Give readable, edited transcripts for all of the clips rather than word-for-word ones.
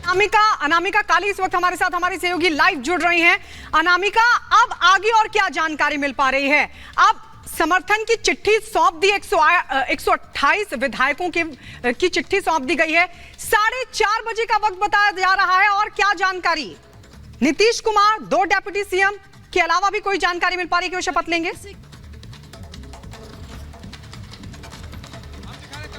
अनामिका काली इस वक्त हमारे साथ हमारी सहयोगी लाइव जुड़ रही हैं। अनामिका, अब आगे और क्या जानकारी मिल पा रही है? अब समर्थन की चिट्ठी सौंप दी, 128 विधायकों की चिट्ठी सौंप दी गई है। 4:30 बजे का वक्त बताया जा रहा है और क्या जानकारी? नीतीश कुमार, 2 डेप्यूटी सीएम के अलावा भी कोई जानकारी मिल पा रही है कि वो शपथ लेंगे?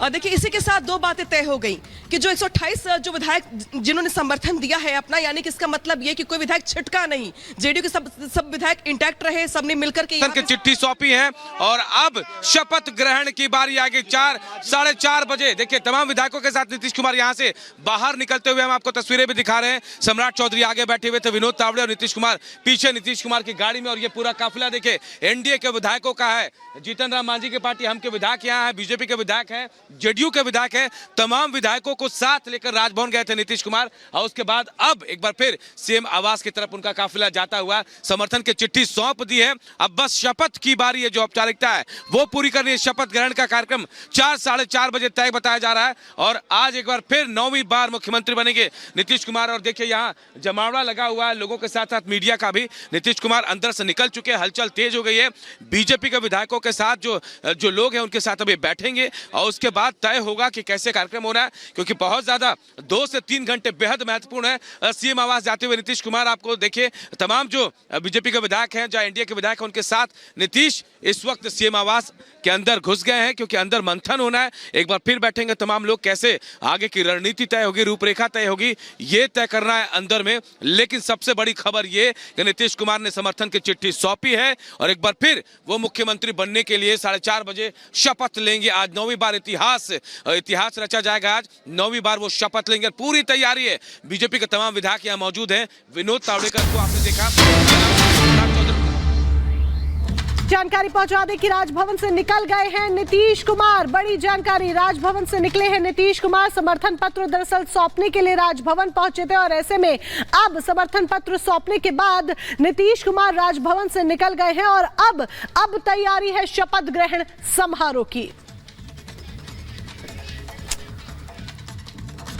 देखिए, इसी के साथ 2 बातें तय हो गई कि जो 128 जो विधायक जिन्होंने समर्थन दिया है अपना, यानी कि इसका मतलब ये कि कोई विधायक छिटका नहीं, जेडीयू के सब विधायक इंटैक्ट रहे, सबने मिलकर के चिट्ठी सौंपी है और अब शपथ ग्रहण की बारी आ गई। 4:30 बजे देखिए तमाम विधायकों के साथ नीतीश कुमार यहां से बाहर निकलते हुए हम आपको तस्वीरें भी दिखा रहे हैं। सम्राट चौधरी आगे बैठे हुए थे, विनोद तावड़े और नीतीश कुमार पीछे नीतीश कुमार की गाड़ी में, और ये पूरा काफिला देखिए एनडीए के विधायकों का है। जीतन राम मांझी की पार्टी, हम के विधायक यहाँ है, बीजेपी के विधायक हैं, जेडीयू के विधायक हैं, तमाम विधायकों को साथ लेकर राजभवन गए थे नीतीश कुमार। और उसके बाद अब एक बार फिर सीएम आवास की तरफ उनका काफिला जाता हुआ समर्थन की चिट्ठी सौंप दी है। अब बस शपथ की बारी है, जो औपचारिकता है वो पूरी करनी है। शपथ ग्रहण का कार्यक्रम 4-4:30 बजे तय बताया जा रहा है और आज एक बार फिर 9वीं बार मुख्यमंत्री बनेंगे नीतीश कुमार। और देखिए यहाँ जमावड़ा लगा हुआ है लोगों के साथ साथ मीडिया का भी। नीतीश कुमार अंदर से निकल चुके हैं, हलचल तेज हो गई है। बीजेपी के विधायकों के साथ जो लोग हैं उनके साथ अभी बैठेंगे और उसके बाद तय होगा कि कैसे कार्यक्रम होना है, क्योंकि बहुत ज्यादा 2 से 3 घंटे बेहद महत्वपूर्ण है। सीएम आवास जाते हुए नीतीश कुमार, आपको देखिए तमाम जो बीजेपी के विधायक हैं, जो एनडीए के विधायक हैं, उनके साथ नीतीश इस वक्त सीएम आवास के अंदर घुस गए हैं, क्योंकि अंदर मंथन होना है। एक बार फिर बैठेंगे तमाम लोग, कैसे आगे की रणनीति तय होगी, रूपरेखा तय होगी, ये तय करना है अंदर में। लेकिन सबसे बड़ी खबर ये कि नीतीश कुमार ने समर्थन की चिट्ठी सौंपी है और एक बार फिर वो मुख्यमंत्री बनने के लिए 4:30 बजे शपथ लेंगे। आज 9वीं बार इतिहास रचा जाएगा। आज 9वीं बार वो शपथ लेंगे, पूरी तैयारी है। बीजेपी के तमाम विधायक यहाँ मौजूद हैं। विनोद तावड़ेकर को आपने देखा, जानकारी पहुंचा दे कि राजभवन से निकल गए हैं नीतीश कुमार। बड़ी जानकारी, राजभवन से निकले हैं नीतीश कुमार। समर्थन पत्र दरअसल सौंपने के लिए राजभवन पहुंचे थे और ऐसे में अब समर्थन पत्र सौंपने के बाद नीतीश कुमार राजभवन से निकल गए हैं और अब तैयारी है शपथ ग्रहण समारोह की।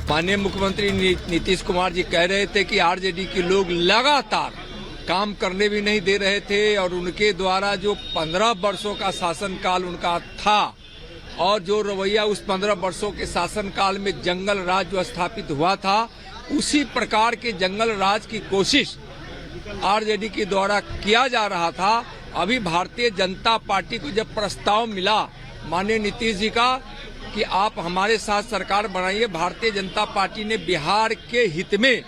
माननीय मुख्यमंत्री नीतीश कुमार जी कह रहे थे कि आरजेडी के लोग लगातार काम करने भी नहीं दे रहे थे और उनके द्वारा जो 15 वर्षों का शासनकाल उनका था और जो रवैया उस 15 वर्षों के शासनकाल में जंगल राज जो स्थापित हुआ था, उसी प्रकार के जंगल राज की कोशिश आरजेडी के द्वारा किया जा रहा था। अभी भारतीय जनता पार्टी को जब प्रस्ताव मिला माननीय नीतीश जी का कि आप हमारे साथ सरकार बनाइए, भारतीय जनता पार्टी ने बिहार के हित में,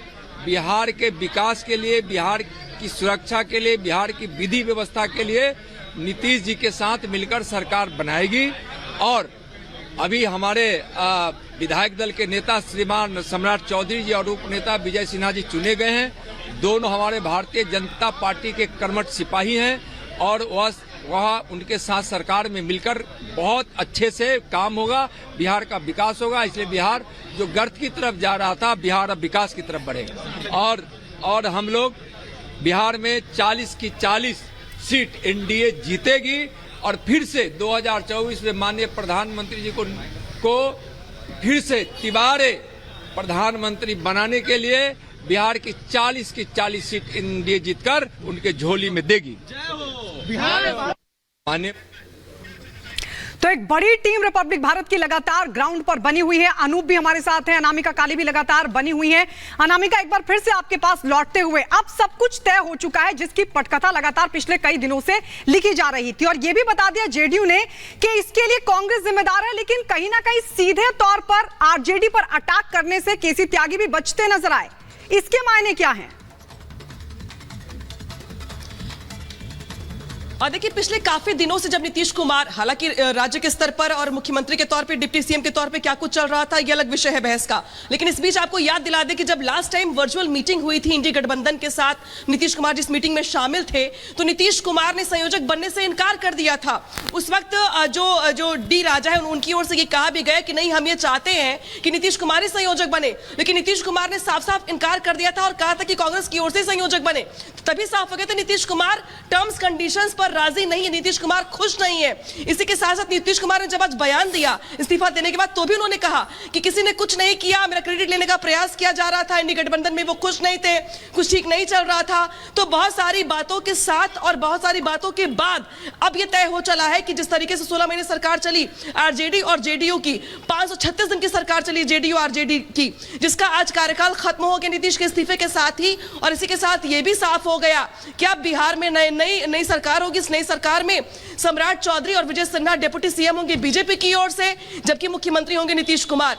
बिहार के विकास के लिए, बिहार की सुरक्षा के लिए, बिहार की विधि व्यवस्था के लिए नीतीश जी के साथ मिलकर सरकार बनाएगी। और अभी हमारे विधायक दल के नेता श्रीमान सम्राट चौधरी जी और उप नेता विजय सिन्हा जी चुने गए हैं। दोनों हमारे भारतीय जनता पार्टी के कर्मठ सिपाही हैं और वह उनके साथ सरकार में मिलकर बहुत अच्छे से काम होगा, बिहार का विकास होगा। इसलिए बिहार जो गर्त की तरफ जा रहा था, बिहार अब विकास की तरफ बढ़ेगा। और हम लोग बिहार में 40 की 40 सीट एनडीए जीतेगी और फिर से 2024 में माननीय प्रधानमंत्री जी को फिर से तिबारे प्रधानमंत्री बनाने के लिए बिहार की 40 की 40 सीट एनडीए जीतकर उनके झोली में देगी। माननीय तो एक बड़ी टीम रिपब्लिक भारत की लगातार ग्राउंड पर बनी हुई है। अनूप भी हमारे साथ हैं, अनामिका काली भी लगातार बनी हुई है। अनामिका, एक बार फिर से आपके पास लौटते हुए, अब सब कुछ तय हो चुका है जिसकी पटकथा लगातार पिछले कई दिनों से लिखी जा रही थी, और यह भी बता दिया जेडीयू ने कि इसके लिए कांग्रेस जिम्मेदार है, लेकिन कहीं ना कहीं सीधे तौर पर आरजेडी पर अटैक करने से केसी त्यागी भी बचते नजर आए। इसके मायने क्या है? और देखिए, पिछले काफी दिनों से जब नीतीश कुमार, हालांकि राज्य के स्तर पर और मुख्यमंत्री के तौर पे, डिप्टी सीएम के तौर पे क्या कुछ चल रहा था ये अलग विषय है बहस का, लेकिन इस बीच आपको याद दिला दें कि जब लास्ट टाइम वर्चुअल मीटिंग हुई थी इंडी गठबंधन के साथ, नीतीश कुमार जिस मीटिंग में शामिल थे, तो नीतीश कुमार ने संयोजक बनने से इनकार कर दिया था। उस वक्त जो डी राजा है उनकी ओर से ये कहा भी गया कि नहीं, हम ये चाहते हैं कि नीतीश कुमार ही संयोजक बने, लेकिन नीतीश कुमार ने साफ साफ इनकार कर दिया था और कहा था कि कांग्रेस की ओर से संयोजक बने। तभी साफ हो गया था नीतीश कुमार टर्म्स कंडीशंस पर कुमार राजी नहीं है, नीतीश कुमार खुश नहीं है। इसी के साथ साथ नीतीश कुमार ने जब आज बयान दिया इस्तीफा देने के बाद, तो भी उन्होंने कहा कि किसी ने कुछ नहीं किया, मेरा क्रेडिट लेने का प्रयास किया जा रहा था, इंडी गठबंधन में वो खुश नहीं थे, कुछ ठीक नहीं चल रहा था। तो बहुत सारी बातों के साथ और बहुत सारी बातों के बाद अब यह तय हो चला है कि जिस तरीके से 16 महीने सरकार चली आरजेडी और जेडीयू की, 536 दिन की सरकार चली जेडीयू आरजेडी की, जिसका आज कार्यकाल खत्म हो गया नीतीश के इस्तीफे के साथ ही। और इसी के साथ यह भी साफ हो गया कि अब बिहार में नई सरकार होगी। इस नई सरकार में सम्राट चौधरी और विजय सिन्हा डिप्टी सीएम होंगे बीजेपी की ओर से, जबकि मुख्यमंत्री होंगे नीतीश कुमार।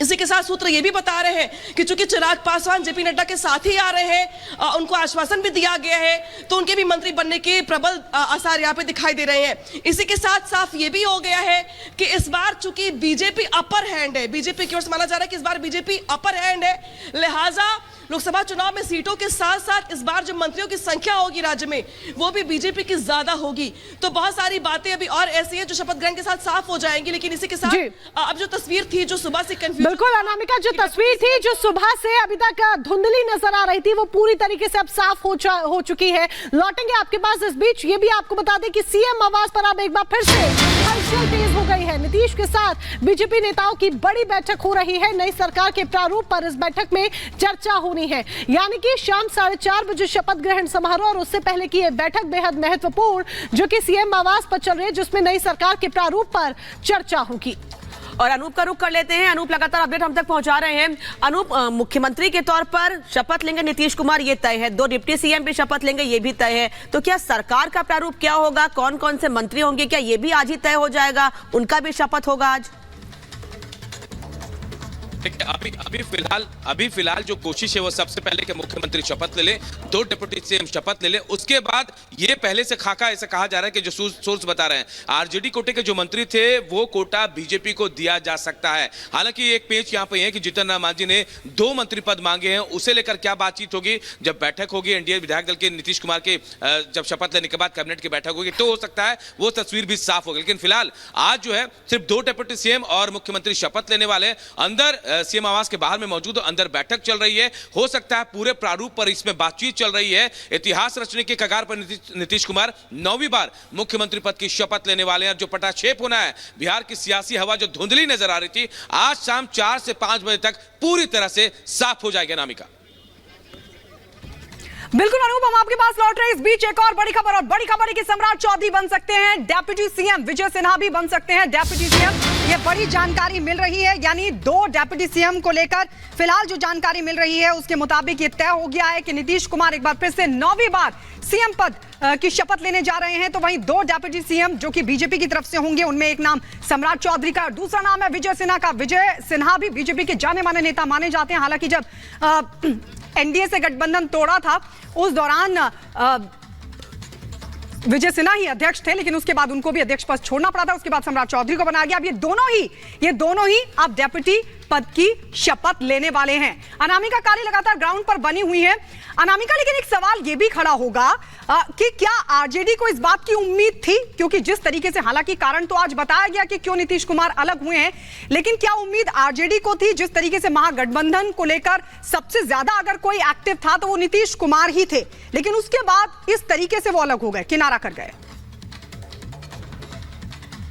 इसी के साथ सूत्र ये भी बता रहे हैं कि चूंकि चिराग पासवान जेपी नड्डा के साथ ही आ रहे हैं, उनको आश्वासन भी दिया गया है, तो उनके भी मंत्री बनने के प्रबल आसार यहाँ पे दिखाई दे रहे हैं। इसी के साथ साफ ये भी हो गया है कि इस बार चूंकि बीजेपी अपर हैंड है, बीजेपी की ओर से माना जा रहा है कि इस बार बीजेपी अपर हैंड है, लिहाजा लोकसभा चुनाव में सीटों के साथ साथ इस बार जो मंत्रियों की संख्या होगी राज्य में, वो भी बीजेपी की ज्यादा होगी। तो बहुत सारी बातें अभी और ऐसी है जो शपथ ग्रहण के साथ साफ हो जाएंगी। लेकिन इसी के साथ अब जो तस्वीर थी जो सुबह से कंफ्यूज, बिल्कुल अनामिका, जो तस्वीर थी जो सुबह से अभी तक धुंधली नजर आ रही थी, वो पूरी तरीके से अब साफ हो चुकी है। लौटेंगे आपके पास। इस बीच ये भी आपको बता दें कि सीएम आवास पर अब एक बार फिर से हलचल तेज हो गई है। नीतीश के साथ बीजेपी नेताओं की बड़ी बैठक हो रही है। नई सरकार के प्रारूप पर इस बैठक में चर्चा होनी है, यानी कि शाम 4:30 बजे शपथ ग्रहण समारोह और उससे पहले की यह बैठक बेहद महत्वपूर्ण, जो कि सीएम आवास पर चल रही है, जिसमें नई सरकार के प्रारूप पर चर्चा होगी। और अनूप का रुख कर लेते हैं। अनूप लगातार अपडेट हम तक पहुंचा रहे हैं। अनूप, मुख्यमंत्री के तौर पर शपथ लेंगे नीतीश कुमार, ये तय है। 2 डिप्टी सीएम भी शपथ लेंगे, ये भी तय है। तो क्या सरकार का प्रारूप क्या होगा, कौन कौन से मंत्री होंगे, क्या ये भी आज ही तय हो जाएगा? उनका भी शपथ होगा आज? अभी फिलहाल जो कोशिश है वो सबसे पहले कि मुख्यमंत्री शपथ ले ले, 2 डिप्टी सीएम शपथ ले ले, उसके बाद ये पहले से खाका ऐसा कहा जा रहा है कि जो सोर्स बता रहे हैं आरजेडी कोटे के जो मंत्री थे वो कोटा बीजेपी को दिया जा सकता है। हालांकि एक पेच यहाँ पे है कि जीतन राम मांझी ने 2 मंत्री पद मांगे हैं, उसे लेकर क्या बातचीत होगी जब बैठक होगी एनडीए विधायक दल के नीतीश कुमार के, जब शपथ लेने के बाद कैबिनेट की बैठक होगी तो हो सकता है वो तस्वीर भी साफ होगी। लेकिन फिलहाल आज जो है सिर्फ 2 डिप्टी सीएम और मुख्यमंत्री शपथ लेने वाले, अंदर सीएम आवास के बाहर में मौजूद, अंदर बैठक चल रही है। हो सकता है पूरे प्रारूप पर इसमें बातचीत चल रही है। इतिहास रचने के कगार पर नीतीश कुमार 9वीं बार मुख्यमंत्री पद की शपथ लेने वाले हैं। जो पटाक्षेप होना है, बिहार की सियासी हवा जो धुंधली नजर आ रही थी, आज शाम 4 से 5 बजे तक पूरी तरह से साफ हो जाएगी। अनामिका, बिल्कुल अनूप, हम आपके पास लौट रहे हैं। इस बीच एक और बड़ी खबर, और बड़ी खबर है कि सम्राट चौधरी बन सकते हैं डेप्यूटी सीएम, विजय सिन्हा भी बन सकते हैं डेप्यूटी सीएम। ये बड़ी जानकारी मिल रही है, यानी 2 डेप्यूटी सीएम को लेकर फिलहाल जो जानकारी मिल रही है उसके मुताबिक ये तय हो गया है कि नीतीश कुमार एक बार फिर से 9वीं बार सीएम पद की शपथ लेने जा रहे हैं। तो वहीं 2 डेप्यूटी सीएम जो कि बीजेपी की तरफ से होंगे, उनमें एक नाम सम्राट चौधरी का, दूसरा नाम है विजय सिन्हा का। विजय सिन्हा भी बीजेपी के जाने माने नेता माने जाते हैं। हालांकि जब एनडीए से गठबंधन तोड़ा था उस दौरान विजय सिन्हा ही अध्यक्ष थे, लेकिन उसके बाद उनको भी अध्यक्ष पद छोड़ना पड़ा था। उसके बाद सम्राट चौधरी को बनाया गया। अब ये दोनों ही अब डेप्यूटी पद की शपथ लेने वाले हैं। अनामिका काली लगातार ग्राउंड पर बनी हुई है। अनामिका, लेकिन एक सवाल ये भी खड़ा होगा कि क्या आरजेडी को इस बात की उम्मीद थी, क्योंकि जिस तरीके से, हालांकि कारण तो आज बताया गया कि क्यों नीतीश कुमार अलग हुए हैं, लेकिन क्या उम्मीद आरजेडी को थी? जिस तरीके से महागठबंधन को लेकर सबसे ज्यादा अगर कोई एक्टिव था तो वो नीतीश कुमार ही थे, लेकिन उसके बाद इस तरीके से वो अलग हो गए, किनारा कर गए।